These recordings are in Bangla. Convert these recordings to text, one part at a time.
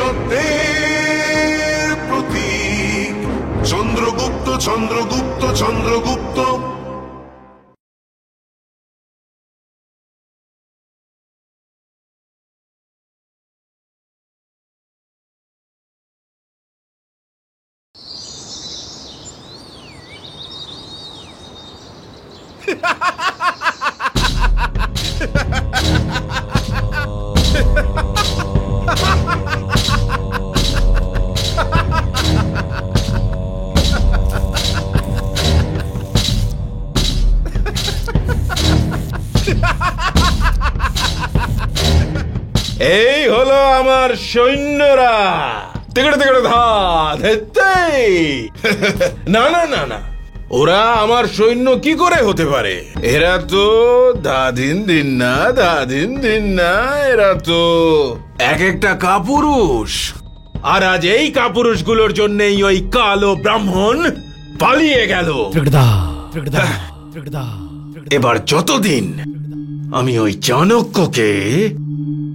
সত্যের প্রতীক চন্দ্রগুপ্ত চন্দ্রগুপ্ত চন্দ্রগুপ্ত। এই হলো আমার সৈন্যরা। তেগড়ে তেগড়ে ধা ধেত্তেই। না না না না, ওরা আমার সৈন্য কি করে হতে পারে? এরা তো দাদিন দিন না, এরা তো এক একটা কাপুরুষ। আর আজ এই কাপুরুষগুলোর জন্যই ওই কালো ব্রাহ্মণ পালিয়ে গেল। এবার যতদিন আমি ওই চাণক্যকে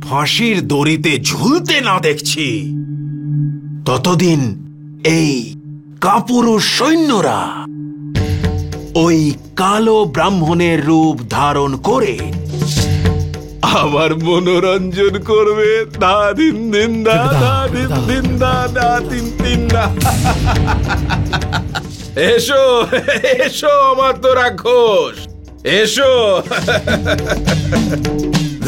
ফাঁসির দড়িতে ঝুলতে না দেখছি, ততদিন এই কাপুরুষ সৈন্যরা ওই কালো ব্রাহ্মণের রূপ ধারণ করে আমার মনোরঞ্জন করবে। দাদিন দিন দা দাদিন দিন দা দাদিন দিন দা। এসো এসো আমার তো রাক্ষস, এসো।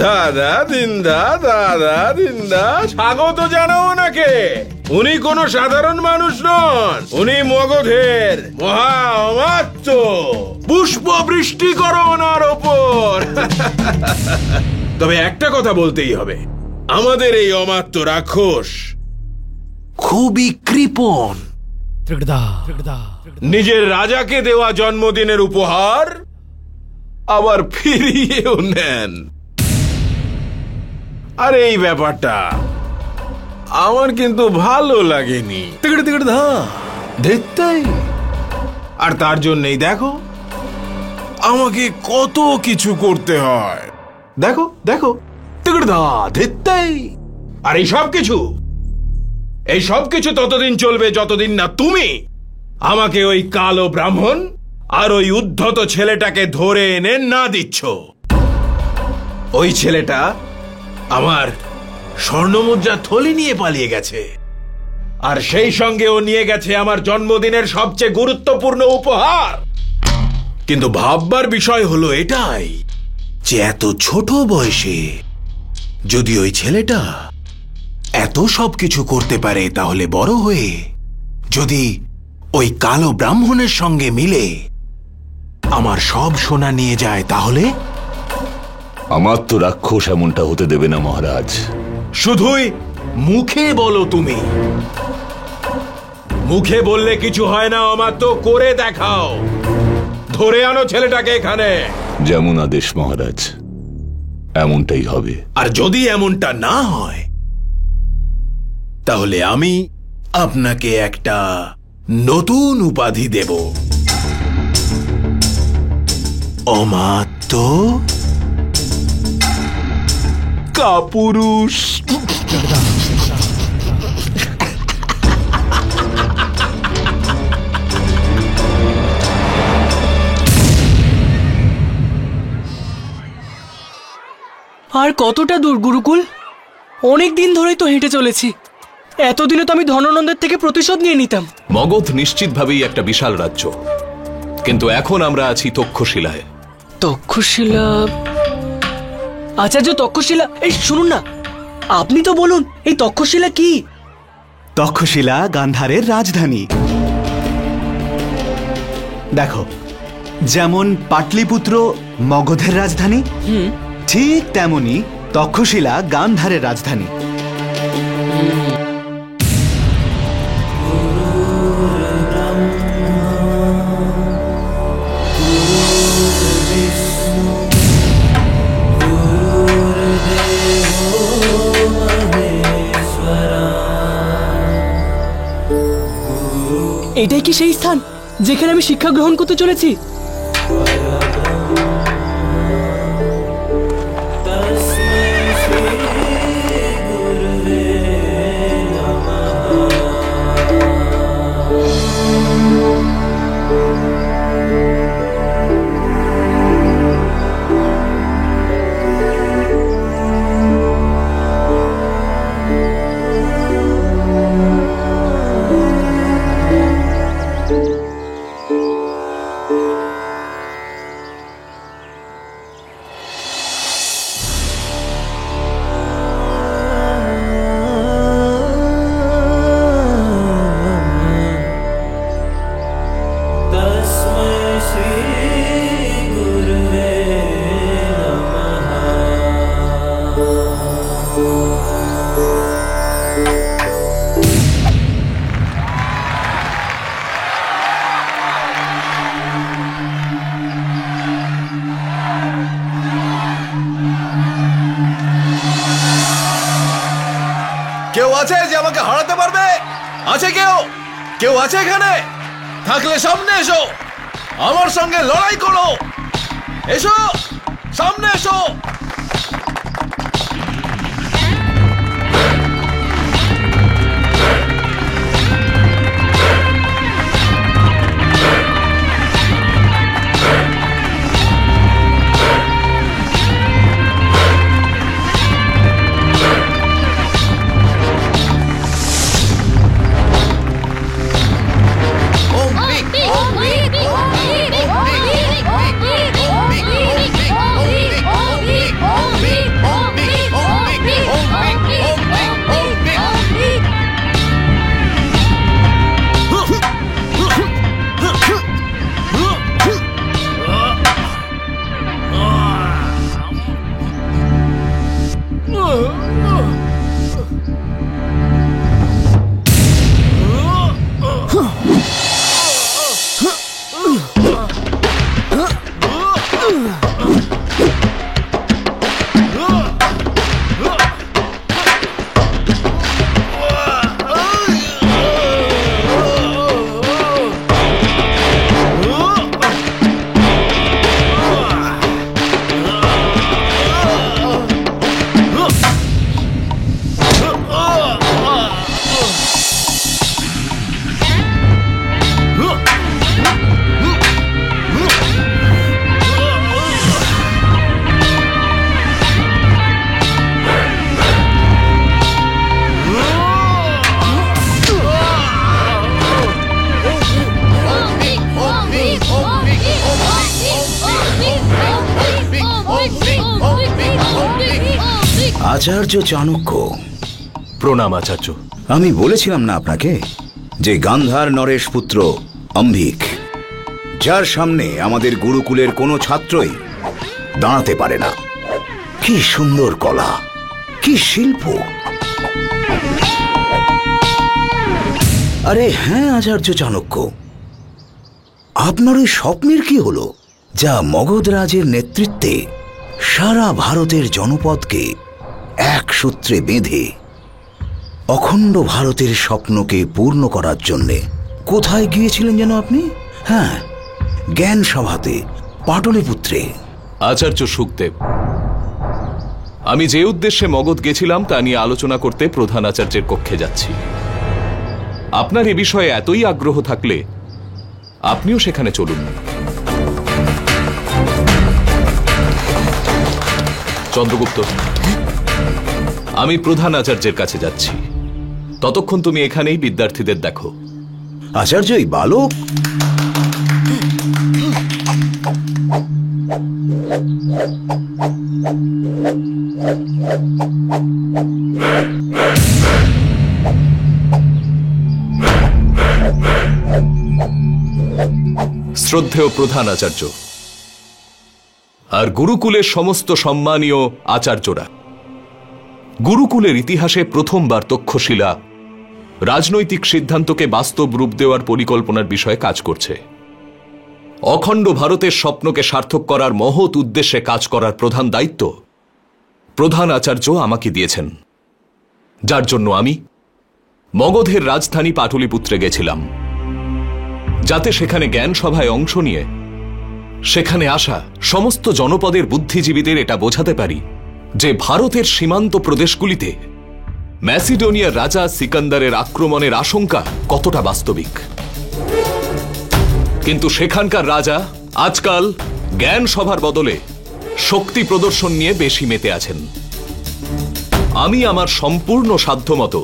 দাদা দিন্দা স্বাগত জানাও ওনাকে। উনি কোনো সাধারণ মানুষ নন, উনি মগধের মহা অমাত্য। পুষ্প বৃষ্টি করো ওনার ওপর। তবে একটা কথা বলতেই হবে, আমাদের এই অমাত্য রাক্ষস খুবই কৃপণ। নিজের রাজাকে দেওয়া জন্মদিনের উপহার আবার ফিরিয়েও নেন। আর এই ব্যাপারটা আমার কিন্তু ভালো লাগেনি। আর তার জন্যই দেখো আমাকে কত কিছু করতে হয়। দেখো দেখো, আর এই সব কিছু ততদিন চলবে যতদিন না তুমি আমাকে ওই কালো ব্রাহ্মণ আর ওই উদ্ধত ছেলেটাকে ধরে এনে না দিচ্ছ। ওই ছেলেটা আমার স্বর্ণমুদ্রা থলি নিয়ে পালিয়ে গেছে, আর সেই সঙ্গে ও নিয়ে গেছে আমার জন্মদিনের সবচেয়ে গুরুত্বপূর্ণ উপহার। কিন্তু ভাববার বিষয় হলো এটাই যে এত ছোট বয়সে যদি ওই ছেলেটা এত সবকিছু করতে পারে, তাহলে বড় হয়ে যদি ওই কালো ব্রাহ্মণের সঙ্গে মিলে আমার সব সোনা নিয়ে যায়, তাহলে? আমার তো রাক্ষস এমনটা হতে দেবে না মহারাজ। শুধুই মুখে বলো তুমি। মুখে বললে কিছু হয় না, আমার তো করে দেখাও। ধরে আনো ছেলেটাকে এখানে। যেমন আদেশ মহারাজ, এমনটাই হবে। আর যদি এমনটা না হয়, তাহলে আমি আপনাকে একটা নতুন উপাধি দেব। অমাত্য কাপুরুষ। আর কতটা দূর গুরুকুল? অনেক দিন ধরেই তো হেঁটে চলেছি। এতদিনে তো আমি ধননন্দের থেকে প্রতিশোধ নিয়ে নিতাম। মগধ নিশ্চিতভাবেই একটা বিশাল রাজ্য, কিন্তু এখন আমরা আছি তক্ষশিলায়। তক্ষশিলা? আচার্য তক্ষশিলা, এই শুনুন না, আপনি তো বলুন এই তক্ষশিলা কি? তক্ষশিলা গান্ধারের রাজধানী। দেখো, যেমন পাটলিপুত্র মগধের রাজধানী, ঠিক তেমনি তক্ষশিলা গান্ধারের রাজধানী। এটাই কি সেই স্থান যেখানে আমি শিক্ষা গ্রহণ করতে চলেছি? আছে যে আমাকে হারাতে পারবে? আছে কেউ? কেউ আছে এখানে? থাকলে সামনে এসো, আমার সঙ্গে লড়াই করো। এসো, সামনে এসো। আচার্য চাণক্য, প্রণাম আচার্য। আমি বলেছিলাম না আপনাকে যে গান্ধার নরেশ পুত্র অম্ভিক, যার সামনে আমাদের গুরুকুলের কোনো ছাত্রই দাঁড়াতে পারে না। কি সুন্দর কলা, কি শিল্প! আরে হ্যাঁ আচার্য চাণক্য, আপনার ওই স্বপ্নের কি হলো, যা মগধ রাজের নেতৃত্বে সারা ভারতের জনপদকে এক সূত্রে বেঁধে অখণ্ড ভারতের স্বপ্নকে পূর্ণ করার জন্যে কোথায় গিয়েছিলেন যেন আপনি? হ্যাঁ, জ্ঞান সভাতে, পাটলিপুত্রে। আচার্য সুখদেব, আমি যে উদ্দেশ্যে মগধ গেছিলাম তা নিয়ে আলোচনা করতে প্রধান আচার্যের কক্ষে যাচ্ছি। আপনার এ বিষয়ে এতই আগ্রহ থাকলে আপনিও সেখানে চলুন। চন্দ্রগুপ্ত, আমি প্রধান আচার্যের কাছে যাচ্ছি। ততক্ষণ তুমি এখানেই বিদ্যার্থীদের দেখো। আচার্য এই বালক? শ্রদ্ধেয় প্রধান আচার্য আর গুরুকুলের সমস্ত সম্মানীয় আচার্যরা, গুরুকুলের ইতিহাসে প্রথমবার তক্ষশিলা রাজনৈতিক সিদ্ধান্তকে বাস্তব রূপ দেওয়ার পরিকল্পনার বিষয়ে কাজ করছে। অখণ্ড ভারতের স্বপ্নকে সার্থক করার মহৎ উদ্দেশ্যে কাজ করার প্রধান দায়িত্ব প্রধান আচার্য আমাকে দিয়েছেন, যার জন্য আমি মগধের রাজধানী পাটলিপুত্রে গেছিলাম, যাতে সেখানে জ্ঞান সভায় অংশ নিয়ে সেখানে আসা সমস্ত জনপদের বুদ্ধিজীবীদের এটা বোঝাতে পারি যে ভারতের সীমান্ত প্রদেশগুলিতে ম্যাসিডোনিয়ার রাজা সিকান্দারের আক্রমণের আশঙ্কা কতটা বাস্তবিক। কিন্তু সেখানকার রাজা আজকাল জ্ঞান সভার বদলে শক্তি প্রদর্শন নিয়ে বেশি মেতে আছেন। আমি আমার সম্পূর্ণ সাধ্যমতো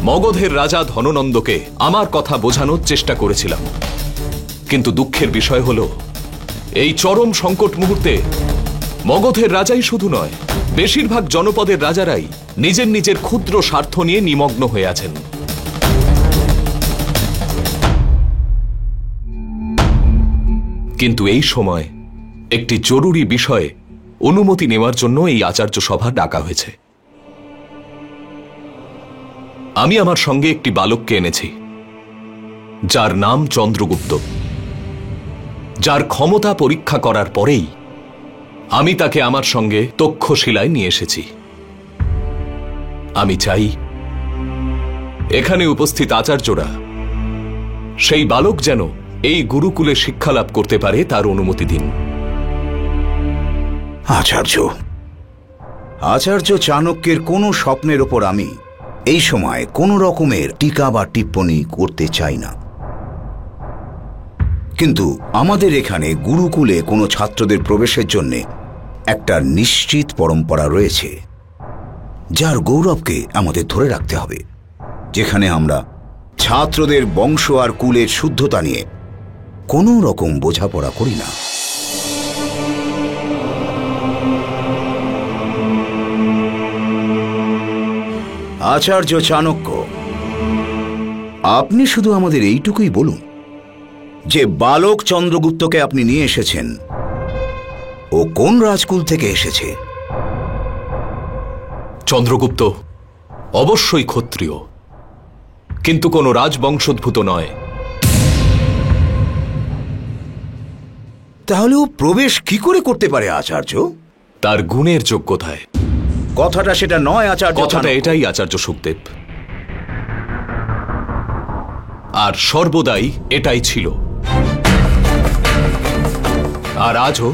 মগধের রাজা ধননন্দকে আমার কথা বোঝানোর চেষ্টা করেছিলাম, কিন্তু দুঃখের বিষয় হল এই চরম সংকট মুহূর্তে মগধের রাজাই শুধু নয়, বেশিরভাগ জনপদের রাজারাই নিজের নিজের ক্ষুদ্র স্বার্থ নিয়ে নিমগ্ন হয়ে আছেন। কিন্তু এই সময় একটি জরুরি বিষয়ে অনুমতি নেওয়ার জন্য এই আচার্য সভা ডাকা হয়েছে। আমি আমার সঙ্গে একটি বালককে এনেছি, যার নাম চন্দ্রগুপ্ত, যার ক্ষমতা পরীক্ষা করার পরেই আমি তাকে আমার সঙ্গে তক্ষশিলায় নিয়ে এসেছি। আমি চাই এখানে উপস্থিত আচার্যরা সেই বালক যেন এই গুরুকুলে শিক্ষা লাভ করতে পারে তার অনুমতি দিন। আচার্য চাণক্যের কোনো স্বপ্নের ওপর আমি এই সময় কোনো রকমের টিকা বা টিপ্পনী করতে চাই না, কিন্তু আমাদের এখানে গুরুকুলে কোনো ছাত্রদের প্রবেশের জন্য একটা নিশ্চিত পরম্পরা রয়েছে, যার গৌরবকে আমাদের ধরে রাখতে হবে, যেখানে আমরা ছাত্রদের বংশ আর কুলের শুদ্ধতা নিয়ে কোনো রকম বোঝাপড়া করি না। আচার্য চাণক্য, আপনি শুধু আমাদের এইটুকুই বলুন যে বালক চন্দ্রগুপ্তকে আপনি নিয়ে এসেছেন, ও কোন রাজকুল থেকে এসেছে? চন্দ্রগুপ্ত অবশ্যই ক্ষত্রিয়, কিন্তু কোনো রাজবংশোদ্ভূত নয়। তাহলে ও প্রবেশ কি করে করতে পারে আচার্য? তার গুণের যোগ্যতায়। কথাটা সেটা নয় আচার্য, কথাটা এটাই আচার্য সুখদেব, আর সর্বদাই এটাই ছিল। আর আজও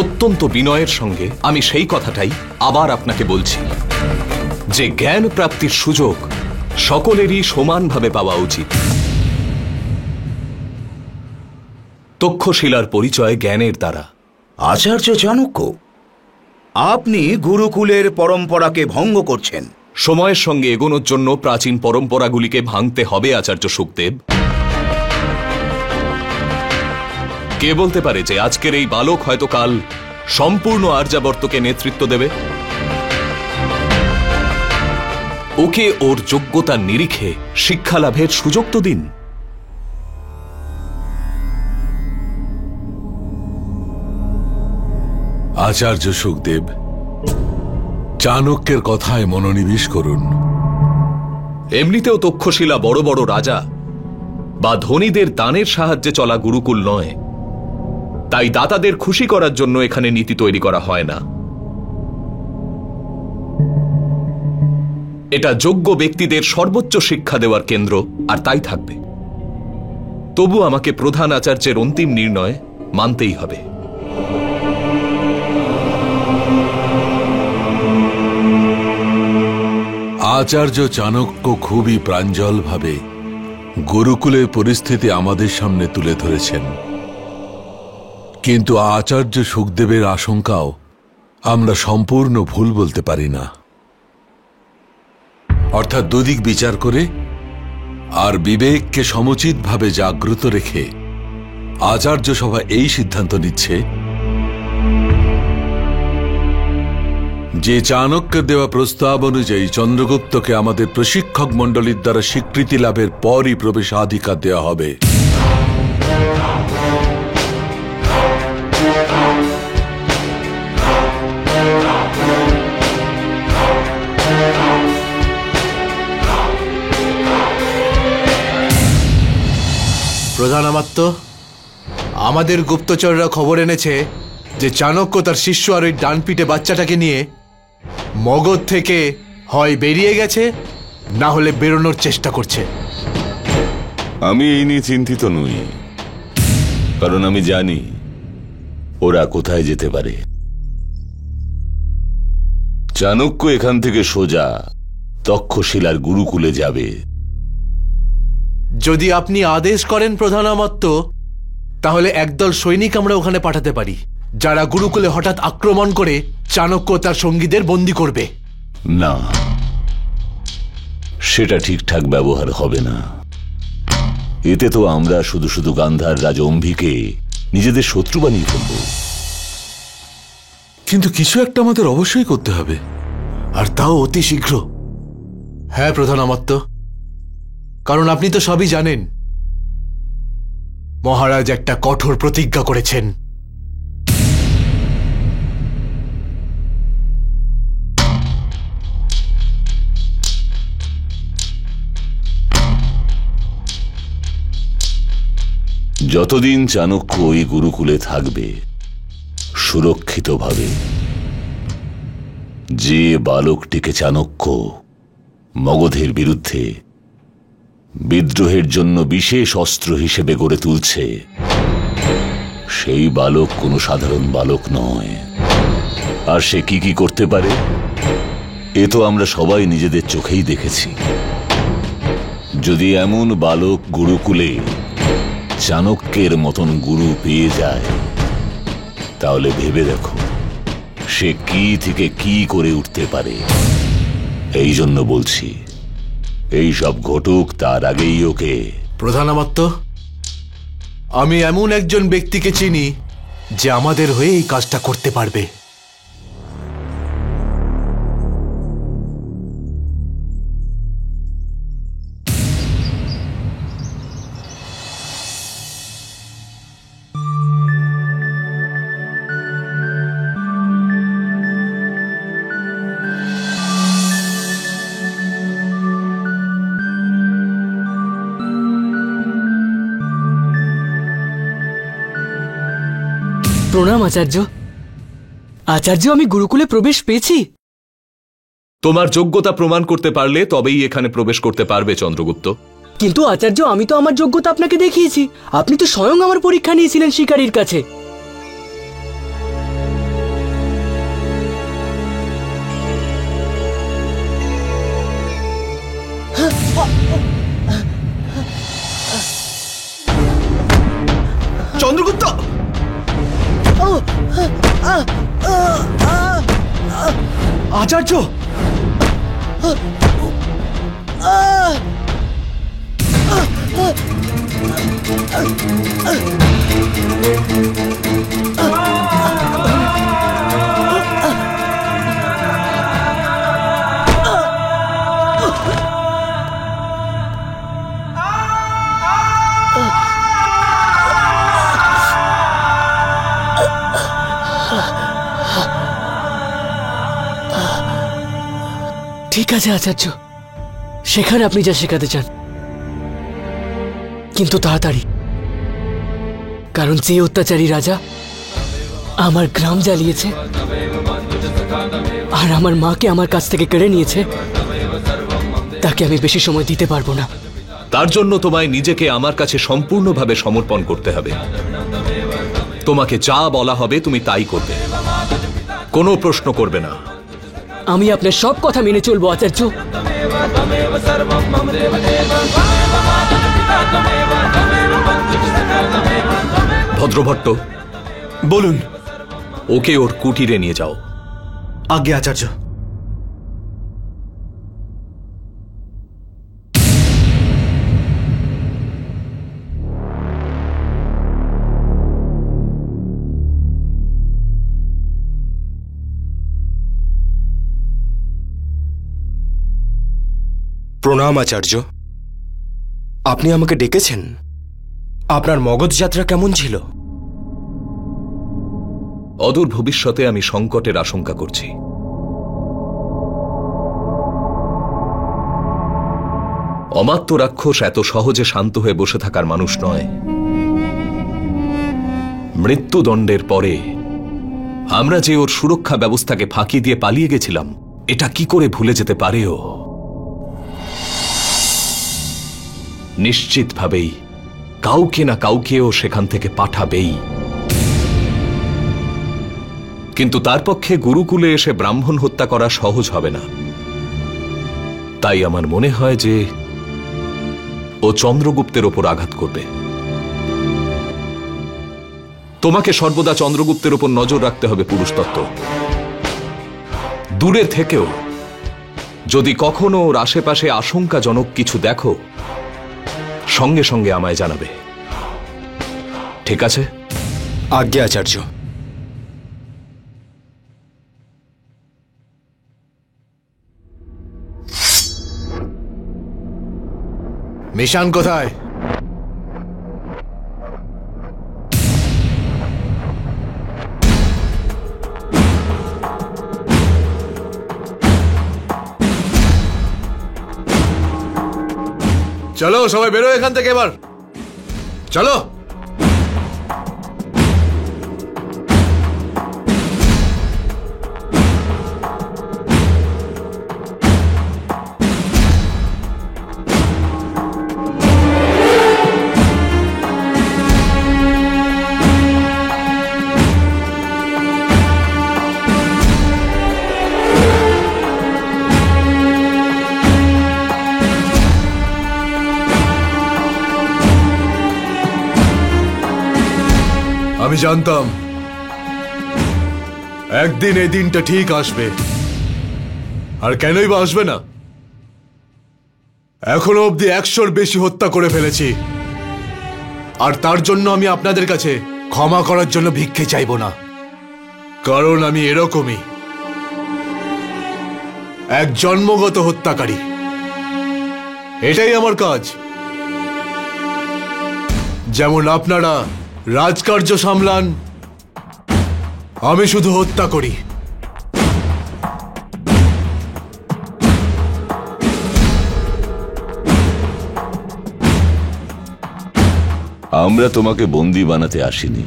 অত্যন্ত বিনয়ের সঙ্গে আমি সেই কথাটাই আবার আপনাকে বলছি যে জ্ঞান প্রাপ্তির সুযোগ সকলেরই সমানভাবে পাওয়া উচিত। তক্ষশিলার পরিচয় জ্ঞানের দ্বারা। আচার্য চাণক্য, আপনি গুরুকুলের পরম্পরাকে ভঙ্গ করছেন। সময়ের সঙ্গে এগোনোর জন্য প্রাচীন পরম্পরাগুলিকে ভাঙতে হবে আচার্য সুখদেব। কে বলতে পারে যে আজকের এই বালক হয়তো কাল সম্পূর্ণ আর্যাবর্তকে নেতৃত্ব দেবে? ওকে ওর যোগ্যতার নিরিখে শিক্ষা লাভের সুযোগ তো দিন। আচার্য সুখদেব, চাণক্যের কথায় মনোনিবেশ করুন। এমনিতেও তক্ষশিলা বড় বড় রাজা বা ধনীদের দানের সাহায্যে চলা গুরুকুল নয়, তাই দাতাদের খুশি করার জন্য এখানে নীতি তৈরি করা হয় না। এটা যোগ্য ব্যক্তিদের সর্বোচ্চ শিক্ষা দেওয়ার কেন্দ্র, আর তাই থাকবে। তবু আমাকে প্রধান আচার্যের অন্তিম নির্ণয় মানতেই হবে। আচার্য চাণক্য খুবই প্রাঞ্জলভাবে গুরুকুলের পরিস্থিতি আমাদের সামনে তুলে ধরেছেন, কিন্তু আচার্য সুখদেবের আশঙ্কাও আমরা সম্পূর্ণ ভুল বলতে পারি না। অর্থাৎ দুদিক বিচার করে আর বিবেককে সমুচিতভাবে জাগ্রত রেখে আচার্য সভা এই সিদ্ধান্ত নিচ্ছে যে চাণক্যের দেওয়া প্রস্তাব অনুযায়ী চন্দ্রগুপ্তকে আমাদের প্রশিক্ষক মণ্ডলীর দ্বারা স্বীকৃতি লাভের পরই প্রবেশাধিকার দেওয়া হবে। প্রধান আমাত্য, আমাদের গুপ্তচররা খবর এনেছে যে চাণক্য তার শিষ্য আর ওই ডানপিটে বাচ্চাটাকে নিয়ে মগধ থেকে হয় বেরিয়ে গেছে, না হলে বেরোনোর চেষ্টা করছে। আমি এই নিয়ে চিন্তিত নই, কারণ আমি জানি ওরা কোথায় যেতে পারে। চাণক্য এখান থেকে সোজা তক্ষশিলার গুরুকুলে যাবে। যদি আপনি আদেশ করেন প্রধান আমাত্য, তাহলে একদল সৈনিক আমরা ওখানে পাঠাতে পারি, যারা গুরুকুলে হঠাৎ আক্রমণ করে চাণক্য তার সঙ্গীদের বন্দী করবে। না, সেটা ঠিকঠাক ব্যবহার হবে না। এতে তো আমরা শুধু শুধু গান্ধার রাজ অম্ভিকে নিজেদের শত্রু বানিয়ে ফেলব। কিন্তু কিছু একটা আমাদের অবশ্যই করতে হবে, আর তাও অতি শীঘ্র। হ্যাঁ প্রধান আমাত্য, কারণ আপনি তো সবই জানেন, মহারাজ একটা কঠোর প্রতিজ্ঞা করেছেন। যতদিন চাণক্য ওই গুরুকুলে থাকবে সুরক্ষিতভাবে, যে বালকটিকে চাণক্য মগধের বিরুদ্ধে বিদ্রোহের জন্য বিশেষ অস্ত্র হিসেবে গড়ে তুলছে, সেই বালক কোনো সাধারণ বালক নয়। আর সে কি কি করতে পারে এ তো আমরা সবাই নিজেদের চোখেই দেখেছি। যদি এমন বালক গুরুকুলে চাণক্যের মতন গুরু পেয়ে যায়, তাহলে ভেবে দেখো সে কি থেকে কি করে উঠতে পারে। এই জন্য বলছি, এই সব ঘটুক তার আগেই ওকে। প্রধান আমাত্য, আমি এমন একজন ব্যক্তিকে চিনি যে আমাদের হয়ে এই কাজটা করতে পারবে। প্রণাম আচার্য। আচার্য, আমি গুরুকুলে প্রবেশ পেয়েছি। তোমার যোগ্যতা প্রমাণ করতে পারলে তবেই এখানে প্রবেশ করতে পারবে চন্দ্রগুপ্ত। কিন্তু আচার্য, আমি তো আমার যোগ্যতা আপনাকে দেখিয়েছি। আপনি তো স্বয়ং আমার পরীক্ষা নিয়েছিলেন শিকারীর কাছে। চন্দ্রগুপ্ত! আচার্য! ঠিক আছে আচার্য, সেখানে আপনি যা শেখাতে চান, কিন্তু তাড়াতাড়ি। কারণ যে অত্যাচারী রাজা আমার গ্রাম জ্বালিয়েছে আর আমার মাকে আমার কাছ থেকে কেড়ে নিয়েছে, তাকে আমি বেশি সময় দিতে পারবো না। তার জন্য তোমায় নিজেকে আমার কাছে সম্পূর্ণভাবে সমর্পণ করতে হবে। তোমাকে যা বলা হবে তুমি তাই করবে, কোনো প্রশ্ন করবে না। আমি আপনার সব কথা মেনে চলবো আচার্য। ভদ্রভট্ট, বলুন। ওকে ওর কুটিরে নিয়ে যাও। আজ্ঞে আচার্য। প্রণাম আচার্য। আপনি আমাকে ডেকেছেন। আপনার মগধ যাত্রা কেমন ছিল? অদূর ভবিষ্যতে আমি সংকটের আশঙ্কা করছি। অমাত্য রাক্ষস এত সহজে শান্ত হয়ে বসে থাকার মানুষ নয়। মৃত্যুদণ্ডের পরে আমরা যে ওর সুরক্ষা ব্যবস্থাকে ফাঁকি দিয়ে পালিয়ে গেছিলাম, এটা কি করে ভুলে যেতে পারে ও? নিশ্চিতভাবেই কাউকে না কাউকে ও সেখান থেকে পাঠাবেই। কিন্তু তার পক্ষে গুরুকুলে এসে ব্রাহ্মণ হত্যা করা সহজ হবে না। তাই আমার মনে হয় যে ও চন্দ্রগুপ্তের ওপর আঘাত করবে। তোমাকে সর্বদা চন্দ্রগুপ্তের ওপর নজর রাখতে হবে পুরুষতত্ত্ব। দূরে থেকেও যদি কখনো ওর আশেপাশে আশঙ্কাজনক কিছু দেখো, সঙ্গে সঙ্গে আমায় জানাবে, ঠিক আছে? আজ্ঞে আচার্য। মিশান কোথায়? চলো সবাই বেরো এখান থেকে এবার, চলো। আমি জানতাম একদিন এই দিনটা ঠিক আসবে। আর কেনই বা আসবে না? এখনো অব্দি 100-র বেশি হত্যা করে ফেলেছি, আর তার জন্য আমি আপনাদের কাছে ক্ষমা করার জন্য ভিক্ষে চাইব না, কারণ আমি এরকমই এক জন্মগত হত্যাকারী। এটাই আমার কাজ। যেমন আপনারা রাজকার্য সামলান, আমি শুধু হত্যা করি। আমরা তোমাকে বন্দি বানাতে আসিনি।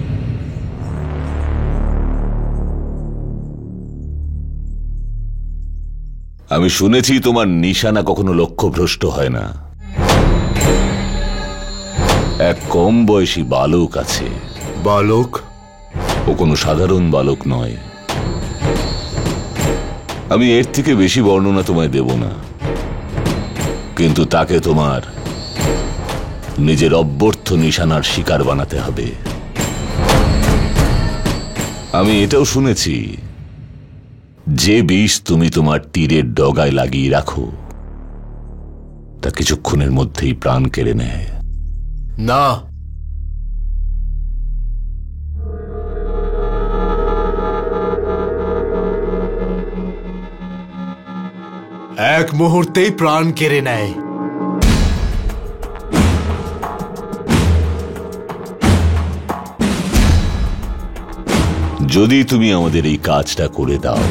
আমি শুনেছি তোমার নিশানা কখনো লক্ষ্যভ্রষ্ট হয় না। এক কম বয়সী বালক আছে। বালক? ও কোনো সাধারণ বালক নয়। আমি এর থেকে বেশি বর্ণনা তোমায় দেব না, কিন্তু তাকে তোমার নিজের অব্যর্থ নিশানার শিকার বানাতে হবে। আমি এটাও শুনেছি যে বিষ তুমি তোমার তীরের ডগায় লাগিয়ে রাখো তা কিছুক্ষণের মধ্যেই প্রাণ কেড়ে নেয়। না, এক মুহূর্তেই প্রাণ কেড়ে নেয়। যদি তুমি আমাদের এই কাজটা করে দাও,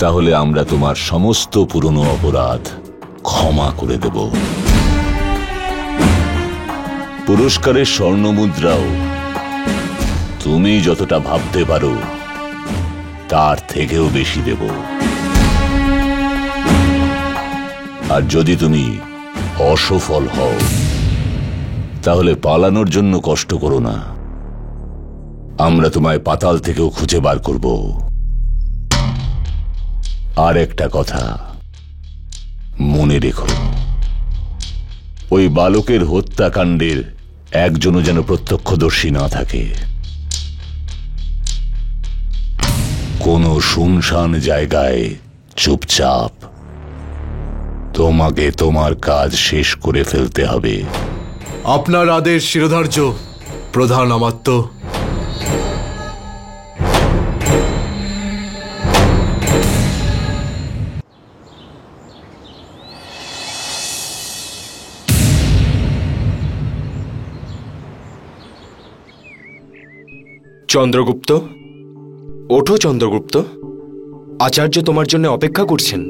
তাহলে আমরা তোমার সমস্ত পুরনো অপরাধ ক্ষমা করে দেব। পুরস্কারের স্বর্ণমুদ্রাও তুমি যতটা ভাবতে পারো তার থেকেও বেশি দেব। আর যদি তুমি অসফল হও, তাহলে পালানোর জন্য কষ্ট করো না, আমরা তোমায় পাতাল থেকেও খুঁজে বার করব। আর একটা কথা মনে রেখো, ওই বালকের হত্যাকাণ্ডের একজনও যেন প্রত্যক্ষদর্শী না থাকে। কোনো শুনশান জায়গায় চুপচাপ তোমাকে তোমার কাজ শেষ করে ফেলতে হবে। আপনার আদেশ শিরোধার্য প্রধান আমাত্য। চন্দ্রগুপ্ত, ওঠো চন্দ্রগুপ্ত, আচার্য তোমার জন্য অপেক্ষা করছেন।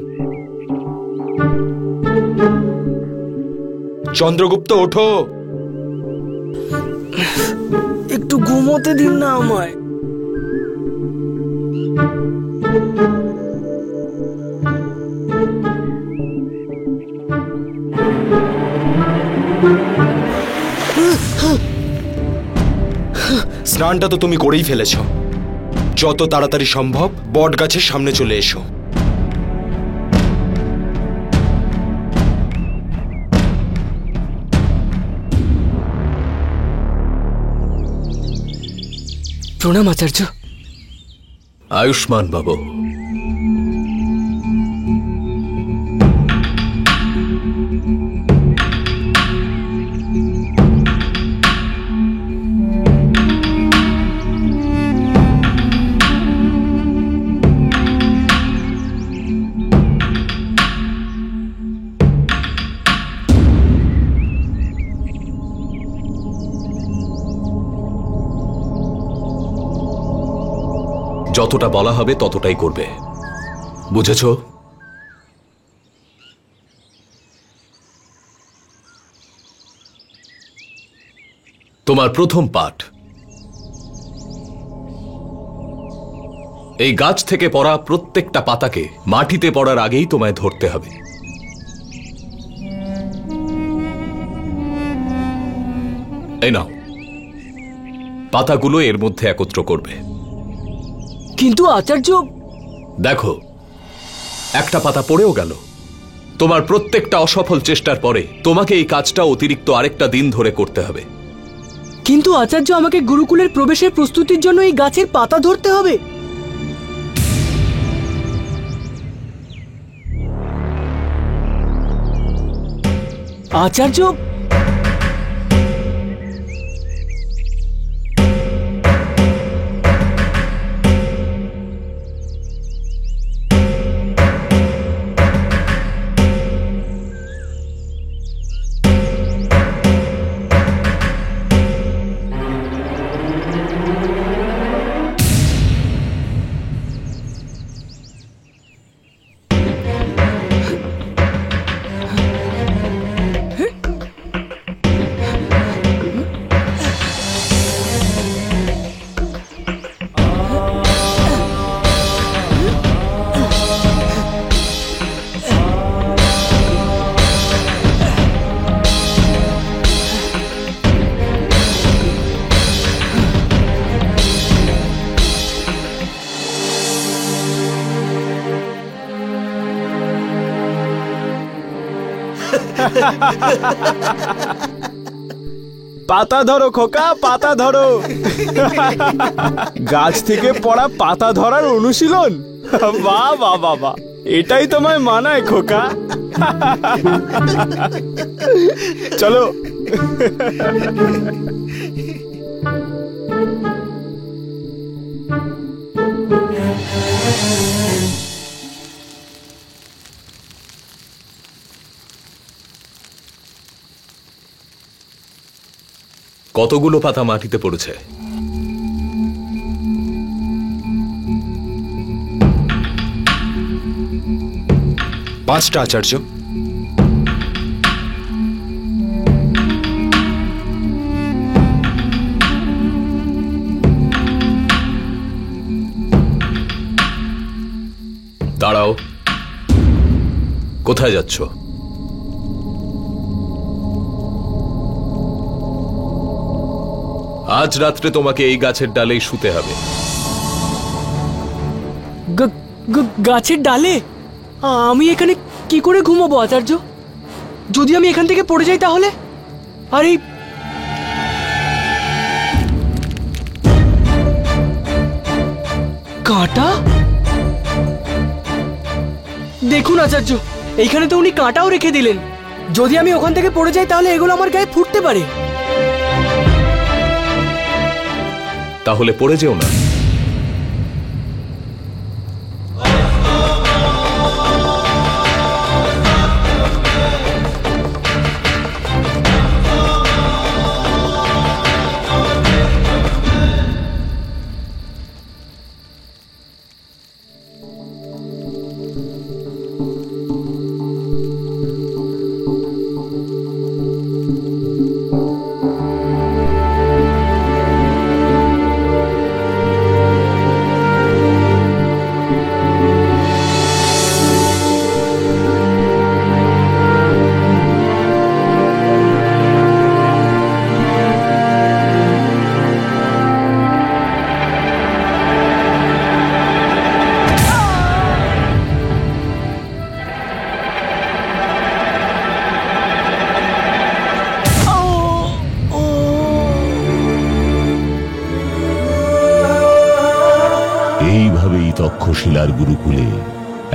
চন্দ্রগুপ্ত ওঠো। একটু ঘুমোতে দিন না আমায়। স্নানটা তো তুমি করেই ফেলেছ। যত তাড়াতাড়ি সম্ভব বট গাছের সামনে চলে এসো। প্রণাম আচার্য। আয়ুষ্মান বাবু। যতটা বলা হবে ততটাই করবে, বুঝেছ? তোমার প্রথম পাঠ, এই গাছ থেকে পড়া প্রত্যেকটা পাতাকে মাটিতে পড়ার আগেই তোমায় ধরতে হবে। এই নাও, পাতাগুলো এর মধ্যে একত্র করবে। কিন্তু আচার্য, দেখো, একটা পাতা পড়েও গেল। তোমার প্রত্যেকটা অসফল চেষ্টার পরে তোমাকে এই কাজটা অতিরিক্ত আরেকটা দিন ধরে করতে হবে। কিন্তু আচার্য, আমাকে গুরুকুলের প্রবেশের প্রস্তুতির জন্য এই গাছের পাতা ধরতে হবে। আচার্য, পাতা ধরো খোকা, পাতা ধরো। গাছ থেকে পড়া পাতা ধরার অনুশীলন, বাহ বাহ বাহ বাহ, এটাই তোমায় মানায় খোকা। চলো। কতগুলো পাতা মাটিতে পড়েছে? পাঁচটা আচার্য। দাঁড়াও, কোথায় যাচ্ছ? আজ রাত্রে তোমাকে এই গাছের ডালেই শুতে হবে। গাছের ডালে? আমি এখানে কি করে ঘুমাবো আচার্য? যদি আমি এখান থেকে পড়ে যাই তাহলে? আর এই কাঁটা, দেখুন আচার্য, এইখানে তো উনি কাঁটাও রেখে দিলেন। যদি আমি ওখান থেকে পড়ে যাই তাহলে এগুলো আমার গায়ে ফুটতে পারে। তাহলে পড়ে যেও না। এইভাবেই তক্ষশিলার গুরুকুলে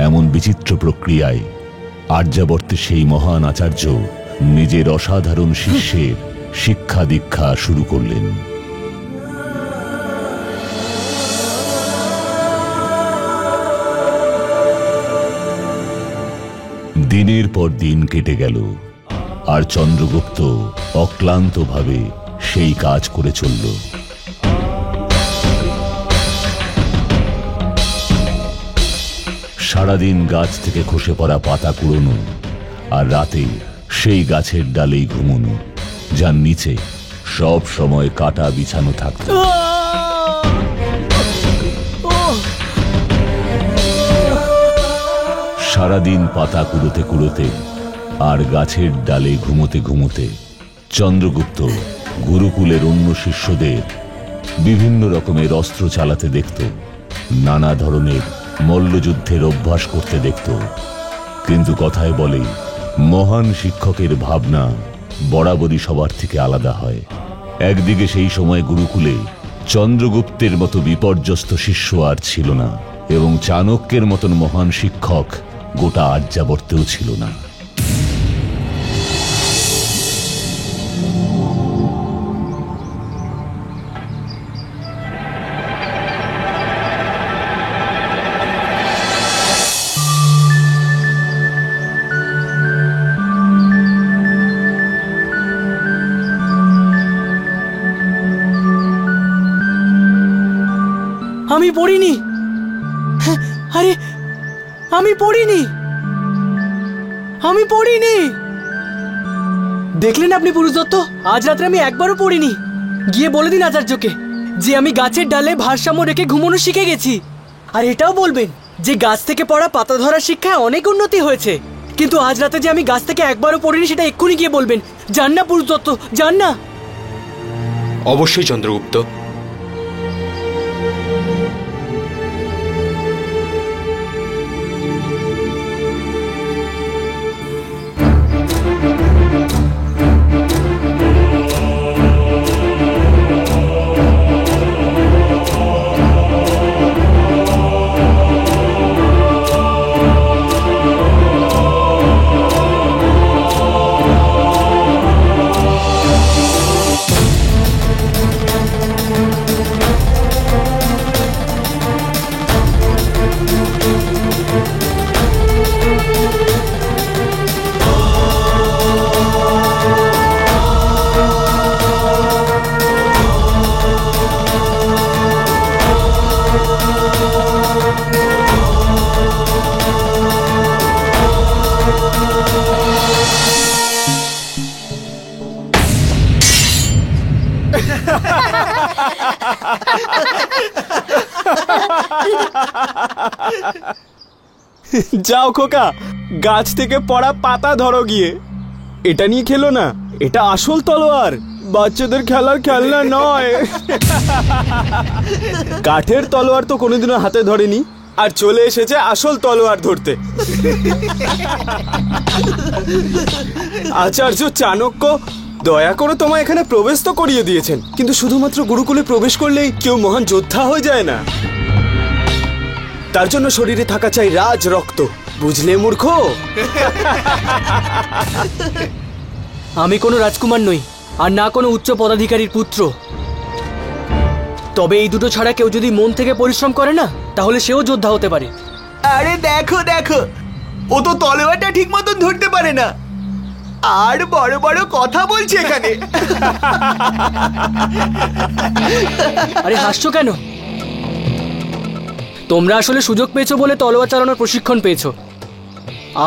এমন বিচিত্র প্রক্রিয়ায় আর্যাবর্তে সেই মহান আচার্য নিজের অসাধারণ শিষ্যের শিক্ষা দীক্ষা শুরু করলেন। দিনের পর দিন কেটে গেল, আর চন্দ্রগুপ্ত অক্লান্তভাবে সেই কাজ করে চলল। সারাদিন গাছ থেকে খসে পড়া পাতা কুড়োনো, আর রাতে সেই গাছের ডালেই ঘুমোনো, যার নিচে সব সময় কাটা বিছানো থাকত। সারাদিন পাতা কুড়োতে কুড়োতে আর গাছের ডালে ঘুমোতে ঘুমোতে চন্দ্রগুপ্ত গুরুকুলের অন্য শিষ্যদের বিভিন্ন রকমের অস্ত্র চালাতে দেখত, নানা ধরনের মল্লযুদ্ধের অভ্যাস করতে দেখত। কিন্তু কথায় বলে, মহান শিক্ষকের ভাবনা বরাবরই সবার থেকে আলাদা হয়। একদিকে সেই সময় গুরুকুলে চন্দ্রগুপ্তের মতো বিপর্যস্ত শিষ্য আর ছিল না, এবং চাণক্যের মতন মহান শিক্ষক গোটা আর্যাবর্তেও ছিল না। আমি পড়িনি। আরে আমি পড়িনি, আমি পড়িনি। দেখলেন আপনি পুরুষ দত্ত, আজ রাত্রে আমি একবারও পড়িনি। গিয়ে বলে দিন আচার্যকে যে আমি গাছের ডালে ভারসাম্য রেখে ঘুমানো শিখে গেছি। আর এটাও বলবেন যে গাছ থেকে পড়া পাতা ধরার শিক্ষায় অনেক উন্নতি হয়েছে। কিন্তু আজ রাতে যে আমি গাছ থেকে একবারও পড়িনি সেটা এক্ষুনি গিয়ে বলবেন। যান না পুরুষ দত্ত, যান না। অবশ্যই চন্দ্রগুপ্ত। যাও খোকা, গাছ থেকে পড়া পাতা ধরো গিয়ে। এটা নিয়ে খেলো না, এটা আসল তলোয়ার, বাচ্চাদের খেলার খেলনা নয়। কাঠের তলোয়ার তো কোনোদিনও হাতে ধরেনি, আর চলে এসেছে আসল তলোয়ার ধরতে। আচার্য চাণক্য দয়া করে তোমায় এখানে প্রবেশ তো করিয়ে দিয়েছেন, কিন্তু শুধুমাত্র গুরুকুলে প্রবেশ করলেই কেউ মহান যোদ্ধা হয়ে যায় না। তার জন্য শরীরে থাকা চাই রাজ রক্ত, বুঝলে মূর্খ? আমি কোনো রাজকুমার নই, আর না কোনো উচ্চ পদাধিকারীর পুত্র। তবে এই দুটো ছাড়া কেউ যদি মন থেকে পরিশ্রম করে না, তাহলে সেও যোদ্ধা হতে পারে। আরে দেখো দেখো, ও তো তলোয়ারটা ঠিক মতন ধরতে পারে না, আর বড় বড় কথা বলছে এখানে। আরে হাসছো কেন? তোমরা আসলে সুযোগ পেয়েছো বলে তলোয়ার চালানোর প্রশিক্ষণ পেয়েছো।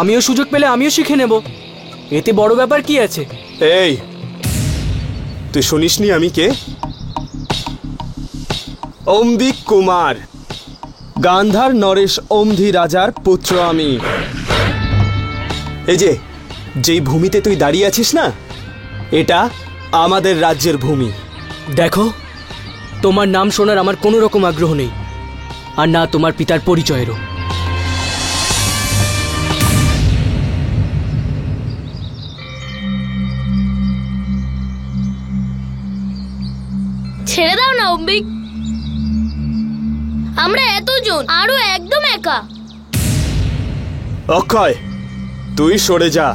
আমিও সুযোগ পেলে আমিও শিখে নেব, এতে বড় ব্যাপার কি আছে? এই, তুই শুনিসনি আমি কে? অম্বিক কুমার, গান্ধার নরেশ অম্ধি রাজার পুত্র আমি। এই যে যেই ভূমিতে তুই দাঁড়িয়ে আছিস না, এটা আমাদের রাজ্যের ভূমি। দেখো, তোমার নাম শোনার আমার কোনো রকম আগ্রহ নেই, আর না তোমার পিতার পরিচয়েরও। ছেড়ে দাও না অম্বিক, আমরা এতজন আরো একদম একা। অক্ষয়, তুই সরে যা।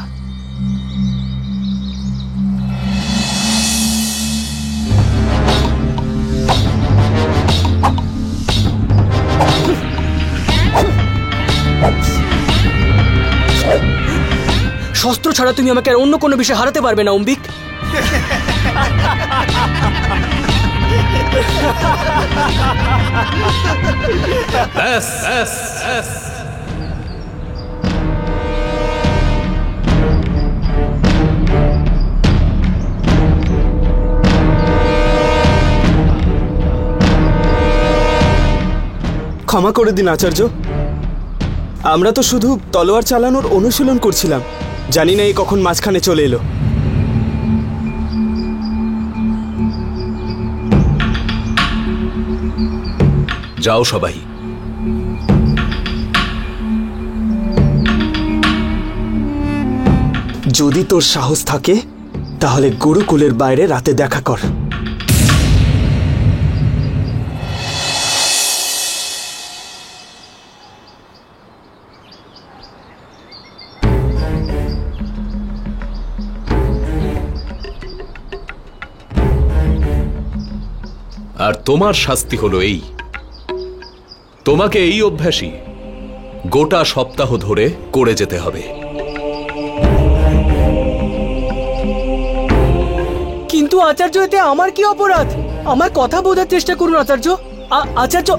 শস্ত্র ছাড়া তুমি আমাকে আর অন্য কোনো বিষয় হারাতে পারবে না অম্বিক। ক্ষমা করে দিন আচার্য, আমরা তো শুধু তলোয়ার চালানোর অনুশীলন করছিলাম, জানি না এই কখন মাঝখানে চলে এলো। যাও সবাই। যদি তোর সাহস থাকে তাহলে গুরুকুলের বাইরে রাতে দেখা কর। আর তোমার শাস্তি হলো এই, তোমাকে এই অভ্যাসই গোটা সপ্তাহ ধরে করে যেতে হবে। কিন্তু আচার্য, এতে আমার কি অপরাধ? আমার কথা বোঝার চেষ্টা করুন আচার্য। আচার্য,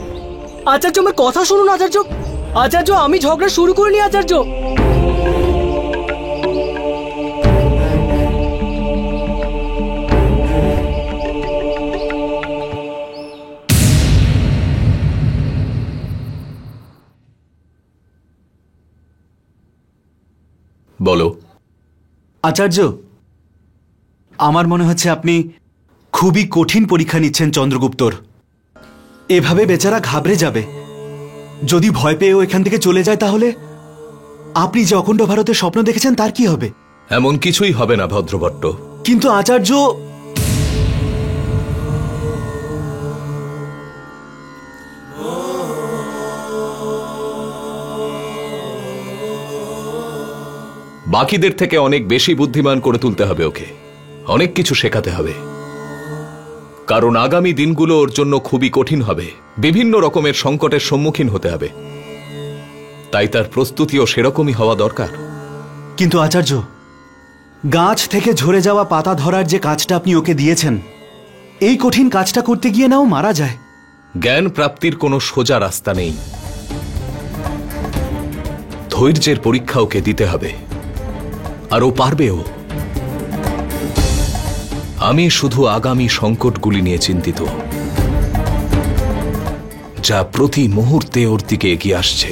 আচার্য, আমার কথা শুনুন আচার্য। আচার্য, আমি ঝগড়া শুরু করিনি আচার্য। বলো। আচার্য, আমার মনে হচ্ছে আপনি খুবই কঠিন পরীক্ষা নিচ্ছেন চন্দ্রগুপ্তর। এভাবে বেচারা ঘাবড়ে যাবে। যদি ভয় পেয়েও এখান থেকে চলে যায় তাহলে আপনি যে অখণ্ড ভারতের স্বপ্ন দেখেছেন তার কি হবে? এমন কিছুই হবে না ভদ্রভট্ট। কিন্তু আচার্য, বাকিদের থেকে অনেক বেশি বুদ্ধিমান করে তুলতে হবে ওকে, অনেক কিছু শেখাতে হবে। কারণ আগামী দিনগুলো ওর জন্য খুবই কঠিন হবে, বিভিন্ন রকমের সংকটের সম্মুখীন হতে হবে। তাই তার প্রস্তুতিও সেরকমই হওয়া দরকার। কিন্তু আচার্য, গাছ থেকে ঝরে যাওয়া পাতা ধরার যে কাজটা আপনি ওকে দিয়েছেন, এই কঠিন কাজটা করতে গিয়ে নাও মারা যায়। জ্ঞান প্রাপ্তির কোনো সোজা রাস্তা নেই, ধৈর্যের পরীক্ষা ওকে দিতে হবে, আর ও পারবেও। আমি শুধু আগামী সংকটগুলি নিয়ে চিন্তিত, যা প্রতি মুহূর্তে ওর দিকে এগিয়ে আসছে।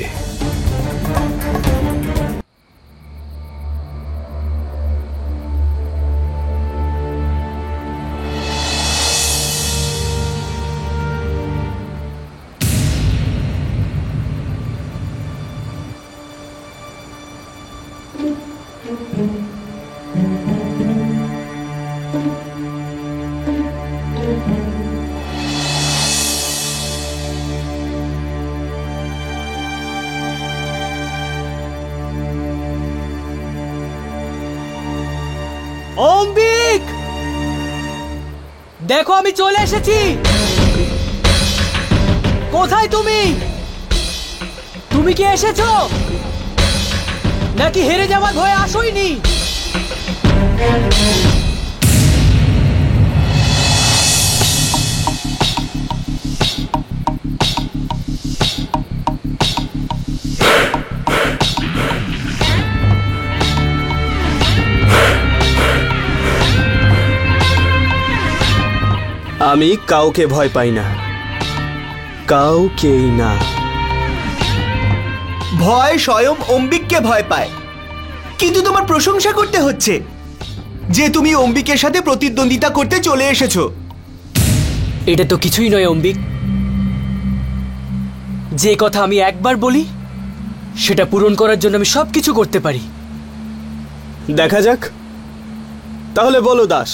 অম্বিক, দেখো আমি চলে এসেছি। কোথায় তুমি? তুমি কি এসেছো নাকি হেরে যাওয়ার ভয়ে আসোইনি? আমি কাউকে ভয় পাই না, কাউকেই না। ভয় স্বয়ং অম্বিককে ভয় পায়, কিন্তু তোমার প্রশংসা করতে হচ্ছে যে তুমি অম্বিকের সাথে প্রতিদ্বন্দ্বিতা করতে চলে এসেছো। এটা তো কিছুই নয় অম্বিক। যে কথা আমি একবার বলি সেটা পূরণ করার জন্য আমি সবকিছু করতে পারি। দেখা যাক তাহলে। বলো দাস,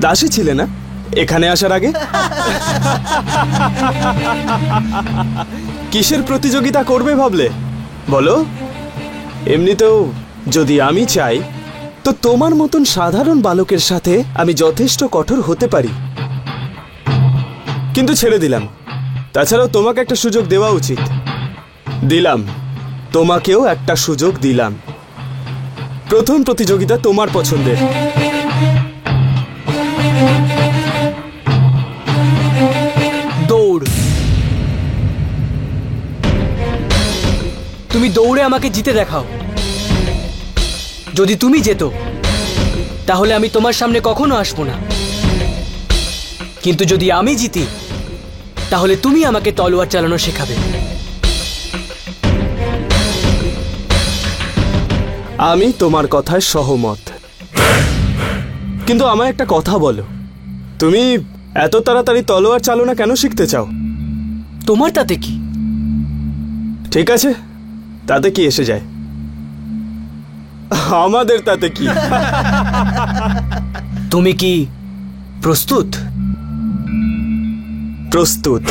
দাসই ছিলে না এখানে আসার আগে? কিসের প্রতিযোগিতা করবে ভাবলে? বলো। এমনিতেও যদি আমি চাই তো তোমার মতন সাধারণ বালকের সাথে আমি যথেষ্ট কঠোর হতে পারি, কিন্তু ছেড়ে দিলাম। তাছাড়াও তোমাকে একটা সুযোগ দেওয়া উচিত। দিলাম, তোমাকেও একটা সুযোগ দিলাম। প্রথম প্রতিযোগিতা তোমার পছন্দের। দৌড়। তুমি দৌড়ে আমাকে জিতে দেখাও। যদি তুমি যেতো তাহলে আমি তোমার সামনে কখনো আসবো না, কিন্তু যদি আমি জিতি তাহলে তুমি আমাকে তলোয়ার চালানো শেখাবে। আমি তোমার কথায় সহমত, কিন্তু আমায় একটা কথা বলো, তুমি এত তাড়াতাড়ি তলোয়ার চালনা কেন শিখতে চাও? তোমার তাতে কি? ঠিক আছে, তাতে কি এসে যায়? আমাদের তাতে কি? তুমি কি প্রস্তুত? প্রস্তুত।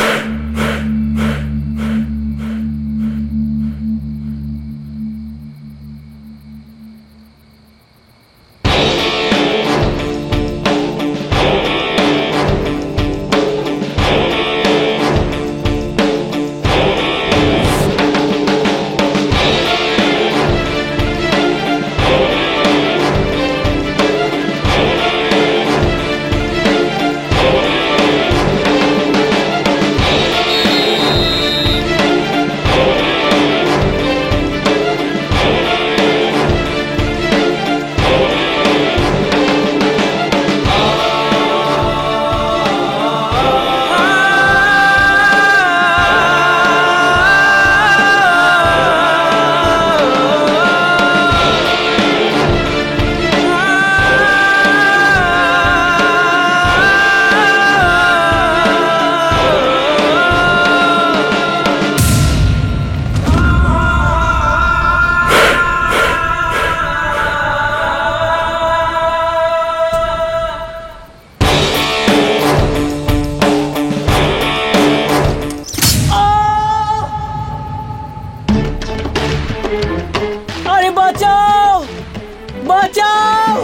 বাঁচাও!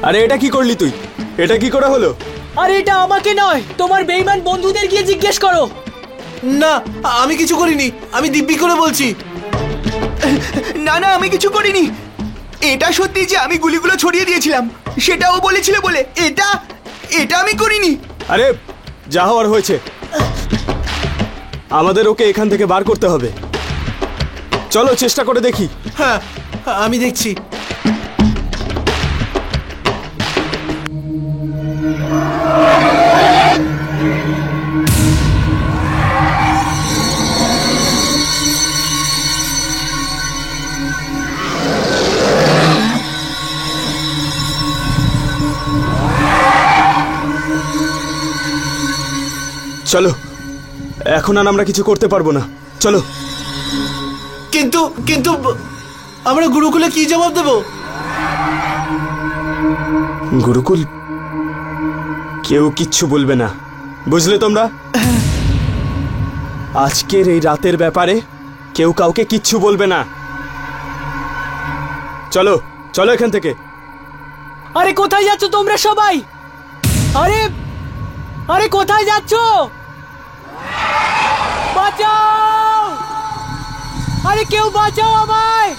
আরে এটা কি করলি তুই? এটা কি করে হলো? আরে এটা আমাকে নয়, তোমার বেঈমান বন্ধুদের গিয়ে জিজ্ঞেস করো। না, আমি কিছু করিনি। আমি দিব্যি করে বলছি। না না, আমি কিছু করিনি। এটা সত্যি যে আমি গুলিগুলো ছড়িয়ে দিয়েছিলাম, সেটাও বলেছিল বলে। এটা এটা আমি করিনি। আরে যা হওয়ার হয়েছে, আমাদের ওকে এখান থেকে বার করতে হবে। চলো চেষ্টা করে দেখি। হ্যাঁ, আমি দেখছি। চলো, এখন আর আমরা কিছু করতে পারবো না। চলো। কিন্তু কিন্তু আমরা গুরুকুলে কি জবাব দেব? গুরুকুল কেউ কিচ্ছু বলবে না, বুঝলে তোমরা? আজকের এই রাতের ব্যাপারে কেউ কাউকে কিচ্ছু বলবে না। চলো চলো এখান থেকে। আরে কোথায় যাচ্ছ তোমরা সবাই? আরে আরে কোথায় যাচ্ছ? বাঁচাও! আরে কেউ বাঁচাও আমায়!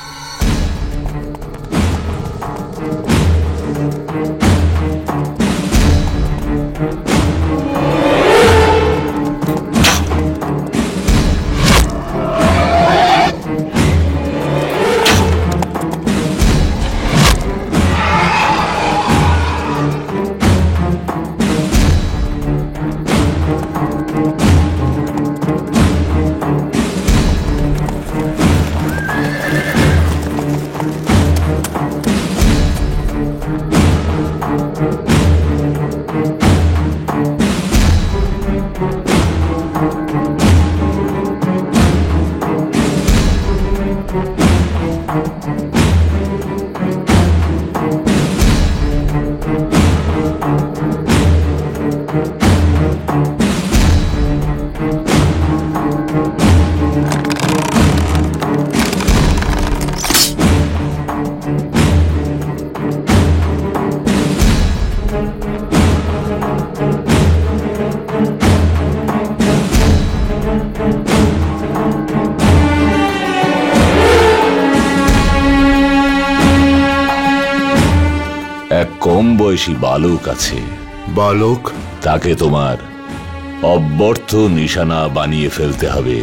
এক কম বয়সী বালক আছে। বালক? তাকে তোমার অব্যর্থ নিশানা বানিয়ে ফেলতে হবে।